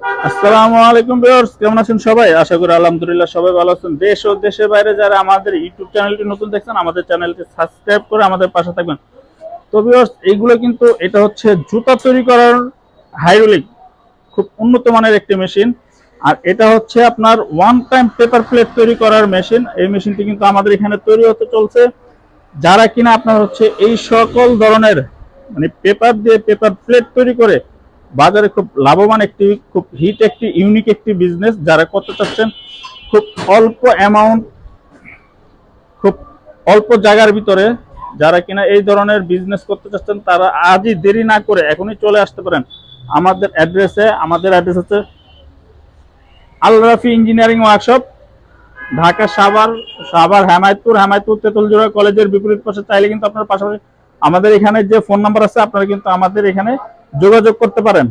আসসালামু আলাইকুম ভিউয়ার্স, কেমন আছেন সবাই? আশা করি আলহামদুলিল্লাহ সবাই ভালো আছেন। দেশ ও দেশের বাইরে যারা আমাদের ইউটিউব চ্যানেলটি নতুন দেখছেন, আমাদের চ্যানেলটি সাবস্ক্রাইব করে আমাদের পাশে থাকবেন। তো ভিউয়ার্স, এইগুলো কিন্তু এটা হচ্ছে জুতা তৈরি করার হাইড্রোলিক, খুব উন্নত মানের একটি মেশিন। আর এটা হচ্ছে আপনার ওয়ান টাইম পেপার প্লেট তৈরি করার মেশিন। এই মেশিনটি কিন্তু আমাদের এখানে তৈরি হতে চলছে। যারা কিনা আপনার হচ্ছে এই সকল ধরনের মানে পেপার দিয়ে পেপার প্লেট তৈরি করে বাজারে খুব লাভবান একটি, খুব হিট একটি, ইউনিক একটি বিজনেস। যারা করতে চাচ্ছেন খুব অল্প অ্যামাউন্ট, খুব অল্প জায়গার ভিতরে, যারা কিনা এই ধরনের বিজনেস করতে চাচ্ছেন তারা আজই দেরি না করে এখনই চলে আসতে পারেন আমাদের অ্যাড্রেসে। আমাদের অ্যাড্রেস হচ্ছে আল রাফি ইঞ্জিনিয়ারিং ওয়ার্কশপ, ঢাকা সাভার, হেমায়তপুর তেতুলজোড়া কলেজের বিপরীত পাশে। চাইলে কিন্তু আপনার পাশাপাশি আমাদের এখানে যে ফোন নাম্বার আছে আপনারা কিন্তু আমাদের এখানে যোগাযোগ করতে পারেন।